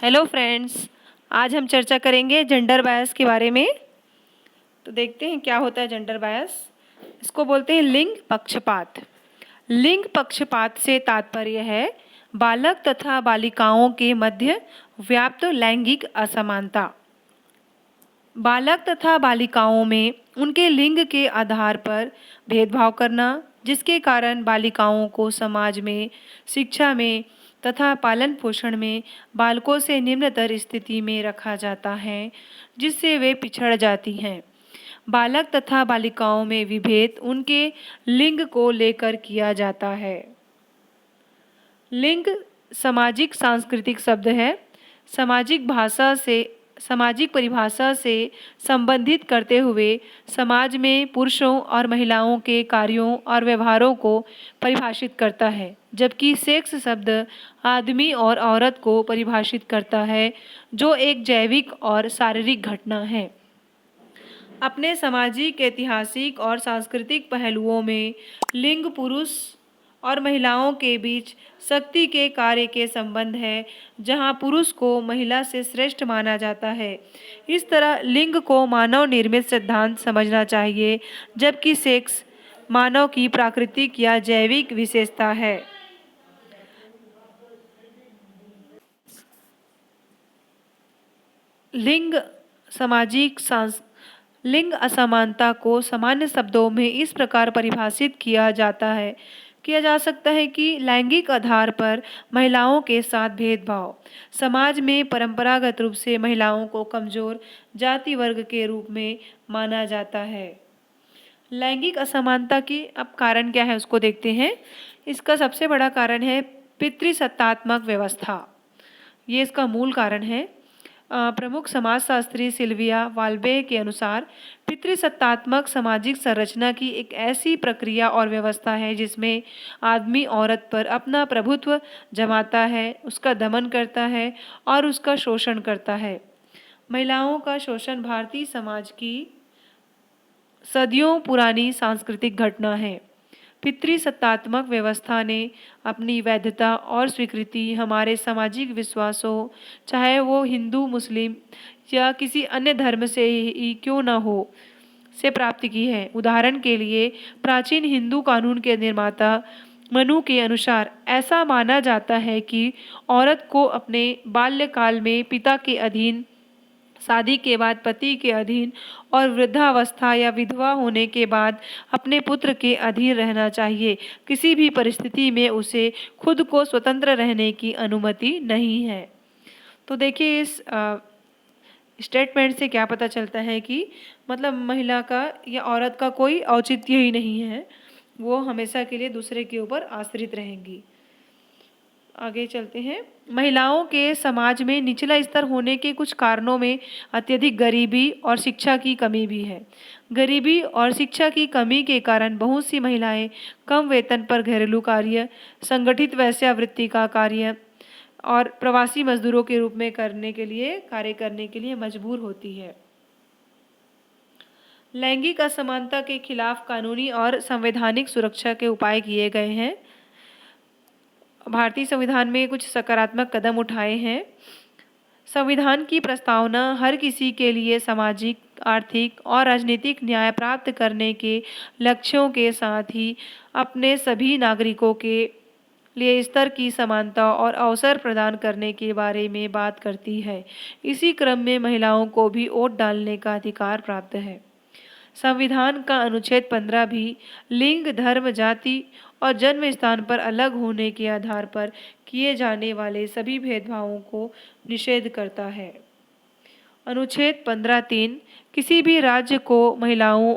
Hello friends, आज हम चर्चा करेंगे जेंडर बायस के बारे में। तो देखते हैं क्या होता है जेंडर बायस। इसको बोलते हैं लिंग पक्षपात। लिंग पक्षपात से तात्पर्य है बालक तथा बालिकाओं के मध्य व्याप्त लैंगिक असमानता। बालक तथा बालिकाओं में उनके लिंग के आधार पर भेदभाव करना, जिसके कारण बालिकाओं को समाज में, शिक्षा में तथा पालन पोषण में बालकों से निम्नतर स्थिति में रखा जाता है, जिससे वे पिछड़ जाती हैं। बालक तथा बालिकाओं में विभेद उनके लिंग को लेकर किया जाता है। लिंग सामाजिक सांस्कृतिक शब्द है। सामाजिक परिभाषा से संबंधित करते हुए समाज में पुरुषों और महिलाओं के कार्यों और व्यवहारों को परिभाषित करता है, जबकि सेक्स शब्द आदमी और औरत को परिभाषित करता है, जो एक जैविक और शारीरिक घटना है। अपने सामाजिक, ऐतिहासिक और सांस्कृतिक पहलुओं में लिंग पुरुष और महिलाओं के बीच शक्ति के कार्य के संबंध है, जहां पुरुष को महिला से श्रेष्ठ माना जाता है। इस तरह लिंग को मानव निर्मित सिद्धांत समझना चाहिए, जबकि सेक्स मानव की प्राकृतिक या जैविक विशेषता है। लिंग असमानता को सामान्य शब्दों में इस प्रकार परिभाषित किया जा सकता है कि लैंगिक आधार पर महिलाओं के साथ भेदभाव। समाज में परंपरागत रूप से महिलाओं को कमजोर जाति वर्ग के रूप में माना जाता है। लैंगिक असमानता की अब कारण क्या है उसको देखते हैं। इसका सबसे बड़ा कारण है पितृसत्तात्मक व्यवस्था। ये इसका मूल कारण है। प्रमुख समाजशास्त्री सिल्विया वाल्बे के अनुसार पितृसत्तात्मक सामाजिक संरचना की एक ऐसी प्रक्रिया और व्यवस्था है जिसमें आदमी औरत पर अपना प्रभुत्व जमाता है, उसका दमन करता है और उसका शोषण करता है। महिलाओं का शोषण भारतीय समाज की सदियों पुरानी सांस्कृतिक घटना है। पितृसत्तात्मक व्यवस्था ने अपनी वैधता और स्वीकृति हमारे सामाजिक विश्वासों, चाहे वो हिंदू, मुस्लिम या किसी अन्य धर्म से ही क्यों न हो, से प्राप्त की है। उदाहरण के लिए प्राचीन हिंदू कानून के निर्माता मनु के अनुसार ऐसा माना जाता है कि औरत को अपने बाल्यकाल में पिता के अधीन, शादी के बाद पति के अधीन और वृद्धावस्था या विधवा होने के बाद अपने पुत्र के अधीन रहना चाहिए। किसी भी परिस्थिति में उसे खुद को स्वतंत्र रहने की अनुमति नहीं है। तो देखिए इस स्टेटमेंट से क्या पता चलता है कि मतलब महिला का या औरत का कोई औचित्य ही नहीं है, वो हमेशा के लिए दूसरे के ऊपर आश्रित रहेंगी। आगे चलते हैं। महिलाओं के समाज में निचला स्तर होने के कुछ कारणों में अत्यधिक गरीबी और शिक्षा की कमी भी है। गरीबी और शिक्षा की कमी के कारण बहुत सी महिलाएं कम वेतन पर घरेलू कार्य, संगठित वेश्यावृत्ति का कार्य और प्रवासी मजदूरों के रूप में कार्य करने के लिए मजबूर होती है। लैंगिक असमानता के खिलाफ कानूनी और संवैधानिक सुरक्षा के उपाय किए गए हैं। भारतीय संविधान में कुछ सकारात्मक कदम उठाए हैं। संविधान की प्रस्तावना हर किसी के लिए सामाजिक, आर्थिक और राजनीतिक न्याय प्राप्त करने के लक्ष्यों के साथ ही अपने सभी नागरिकों के लिए स्तर की समानता और अवसर प्रदान करने के बारे में बात करती है। इसी क्रम में महिलाओं को भी वोट डालने का अधिकार प्राप्त है। संविधान का अनुच्छेद 15 भी लिंग, धर्म, जाति और जन्म स्थान पर अलग होने के आधार पर किए जाने वाले सभी भेदभावों को निषेध करता है। अनुच्छेद 15(3) किसी भी राज्य को महिलाओं,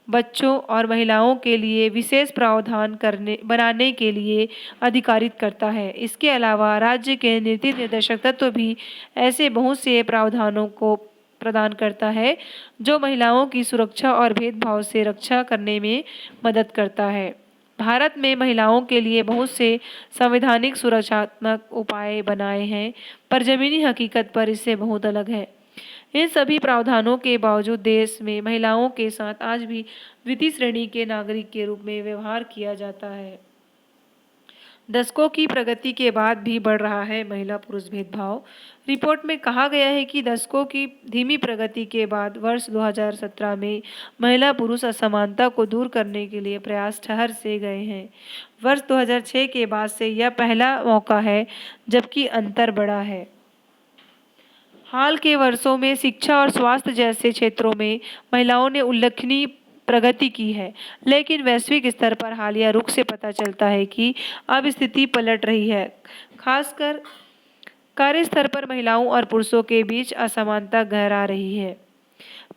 बच्चों और महिलाओं के लिए विशेष प्रावधान बनाने के लिए अधिकारित करता है। इसके अलावा राज्य के नीति निर्देशक तत्व भी ऐसे बहुत से प्रावधानों को प्रदान करता है जो महिलाओं की सुरक्षा और भेदभाव से रक्षा करने में मदद करता है। भारत में महिलाओं के लिए बहुत से संवैधानिक सुरक्षात्मक उपाय बनाए हैं, पर जमीनी हकीकत पर इससे बहुत अलग है। इन सभी प्रावधानों के बावजूद देश में महिलाओं के साथ आज भी द्वितीय श्रेणी के नागरिक के रूप में व्यवहार किया जाता है। दशकों की प्रगति के बाद भी बढ़ रहा है महिला पुरुष भेदभाव। रिपोर्ट में कहा गया है कि दशकों की धीमी प्रगति के बाद वर्ष 2017 में महिला पुरुष असमानता को दूर करने के लिए प्रयास ठहर से गए हैं। वर्ष 2006 के बाद से यह पहला मौका है जबकि अंतर बढ़ा है। हाल के वर्षों में शिक्षा और स्वास्थ्य जैसे क्षेत्रों में महिलाओं ने उल्लेखनीय प्रगति की है, लेकिन वैश्विक स्तर पर हालिया रुख से पता चलता है कि अब स्थिति पलट रही है। खासकर कार्यस्थल पर महिलाओं और पुरुषों के बीच असमानता गहरा रही है।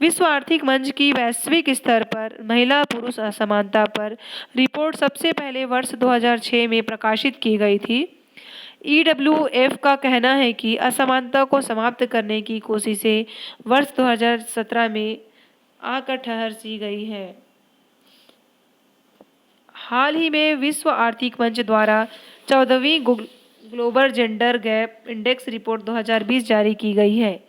विश्व आर्थिक मंच की वैश्विक स्तर पर महिला पुरुष असमानता पर रिपोर्ट सबसे पहले वर्ष 2006 में प्रकाशित की गई थी। EWF का कहना है कि असमानता को समाप्त करने की कोशिशें वर्ष 2017 में आकर ठहर सी गई है। हाल ही में विश्व आर्थिक मंच द्वारा 14वीं global gender gap index report 2020 जारी की गई है।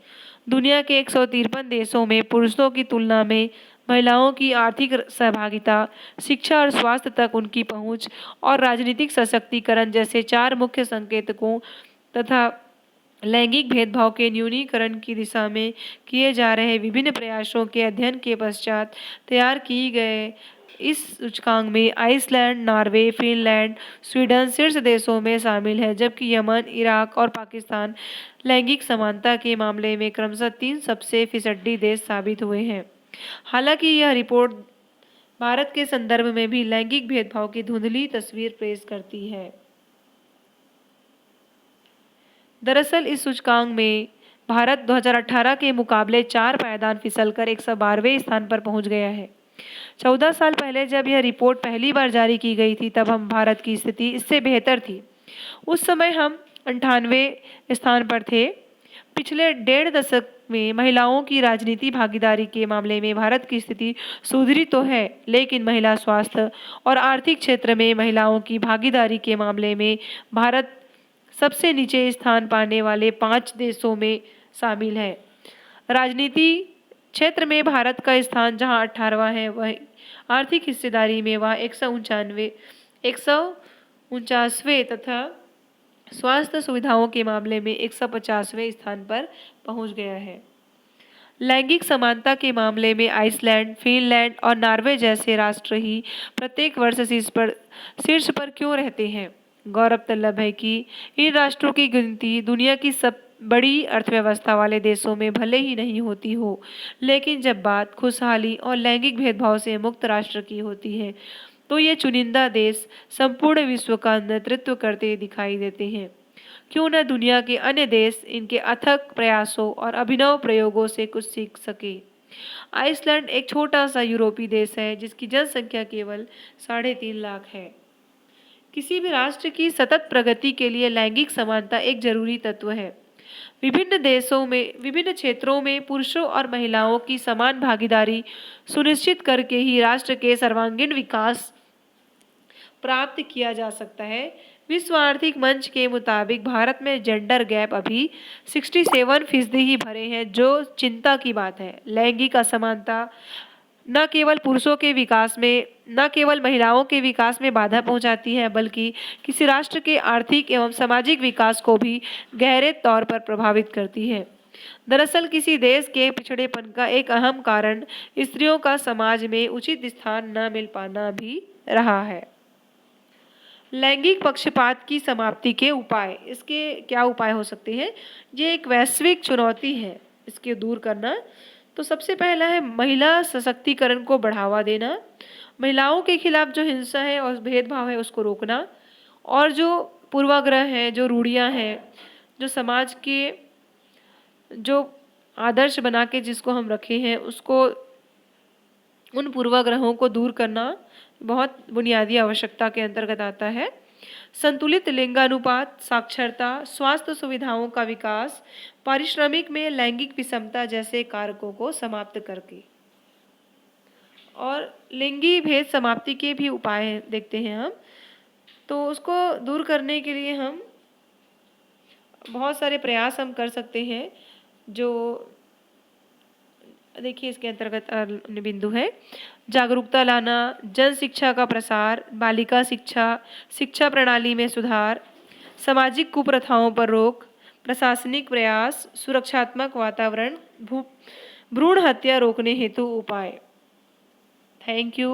दुनिया के 153 देशों में पुरुषों की तुलना में महिलाओं की आर्थिक सहभागिता, शिक्षा और स्वास्थ्य तक उनकी पहुंच और राजनीतिक सशक्तिकरण जैसे 4 मुख्य संकेतकों तथा लैंगिक भेदभाव के न्यूनीकरण की दिशा में किए जा रहे विभिन्न प्रयासों के अध्ययन के पश्चात तैयार की गए इस सूचकांक में आइसलैंड, नॉर्वे, फिनलैंड, स्वीडन शीर्ष देशों में शामिल है, जबकि यमन, इराक और पाकिस्तान लैंगिक समानता के मामले में क्रमशः 3 सबसे फिसड्डी देश साबित हुए हैं। हालांकि यह रिपोर्ट भारत के संदर्भ में भी लैंगिक भेदभाव की धुंधली तस्वीर पेश करती है। दरअसल इस सूचकांक में भारत 2018 के मुकाबले 4 पायदान फिसलकर 112वें स्थान पर पहुंच गया है। 14 साल पहले जब यह रिपोर्ट पहली बार जारी की गई थी तब हम भारत की स्थिति इससे बेहतर थी। उस समय हम 98वें स्थान पर थे। पिछले 1.5 दशक में महिलाओं की राजनीति भागीदारी के मामले में भारत की स्थिति सुधरी तो है, लेकिन महिला स्वास्थ्य और आर्थिक क्षेत्र में महिलाओं की भागीदारी के मामले में भारत सबसे नीचे स्थान पाने वाले 5 देशों में शामिल है। राजनीति क्षेत्र में भारत का स्थान जहां 18वां है, वह आर्थिक हिस्सेदारी में वह 149वें तथा स्वास्थ्य सुविधाओं के मामले में 150वें स्थान पर पहुंच गया है। लैंगिक समानता के मामले में आइसलैंड, फिनलैंड और नॉर्वे जैसे राष्ट्र ही प्रत्येक वर्ष शीर्ष पर क्यों रहते हैं? गौरव तलब है कि इन राष्ट्रों की गिनती दुनिया की सब बड़ी अर्थव्यवस्था वाले देशों में भले ही नहीं होती हो, लेकिन जब बात खुशहाली और लैंगिक भेदभाव से मुक्त राष्ट्र की होती है तो ये चुनिंदा देश संपूर्ण विश्व का नेतृत्व करते दिखाई देते हैं। क्यों न दुनिया के अन्य देश इनके अथक प्रयासों और अभिनव प्रयोगों से कुछ सीख सके। आइसलैंड एक छोटा सा यूरोपीय देश है जिसकी जनसंख्या केवल 3.5 लाख है। किसी भी राष्ट्र की सतत प्रगति के लिए लैंगिक समानता एक जरूरी तत्व है। विभिन्न देशों में विभिन्न क्षेत्रों में पुरुषों और महिलाओं की समान भागीदारी सुनिश्चित करके ही राष्ट्र के सर्वांगीण विकास प्राप्त किया जा सकता है। विश्व आर्थिक मंच के मुताबिक भारत में जेंडर गैप अभी 67% ही भरे हैं, जो चिंता की बात है। लैंगिक असमानता न केवल पुरुषों के विकास में, न केवल महिलाओं के विकास में बाधा पहुंचाती है, बल्कि किसी राष्ट्र के आर्थिक एवं सामाजिक विकास को भी गहरे तौर पर प्रभावित करती है। दरअसल किसी देश के पिछड़ेपन का एक अहम कारण स्त्रियों का समाज में उचित स्थान न मिल पाना भी रहा है। लैंगिक पक्षपात की समाप्ति के उपाय, इसके क्या उपाय हो सकते हैं? ये एक वैश्विक चुनौती है, इसके दूर करना। तो सबसे पहला है महिला सशक्तिकरण को बढ़ावा देना, महिलाओं के खिलाफ जो हिंसा है और भेदभाव है उसको रोकना, और जो पूर्वाग्रह हैं, जो रूढ़ियाँ हैं, जो समाज के जो आदर्श बना के जिसको हम रखे हैं, उसको उन पूर्वाग्रहों को दूर करना बहुत बुनियादी आवश्यकता के अंतर्गत आता है। संतुलित लिंगानुपात, साक्षरता, स्वास्थ्य सुविधाओं का विकास, पारिश्रमिक में लैंगिक विषमता जैसे कारकों को समाप्त करके, और लिंगी भेद समाप्ति के भी उपाय देखते हैं हम। तो उसको दूर करने के लिए हम बहुत सारे प्रयास हम कर सकते हैं, जो देखिए इसके अंतर्गत बिंदु है जागरूकता लाना, जन शिक्षा का प्रसार, बालिका शिक्षा, शिक्षा प्रणाली में सुधार, सामाजिक कुप्रथाओं पर रोक, प्रशासनिक प्रयास, सुरक्षात्मक वातावरण, भ्रूण हत्या रोकने हेतु उपाय। Thank you.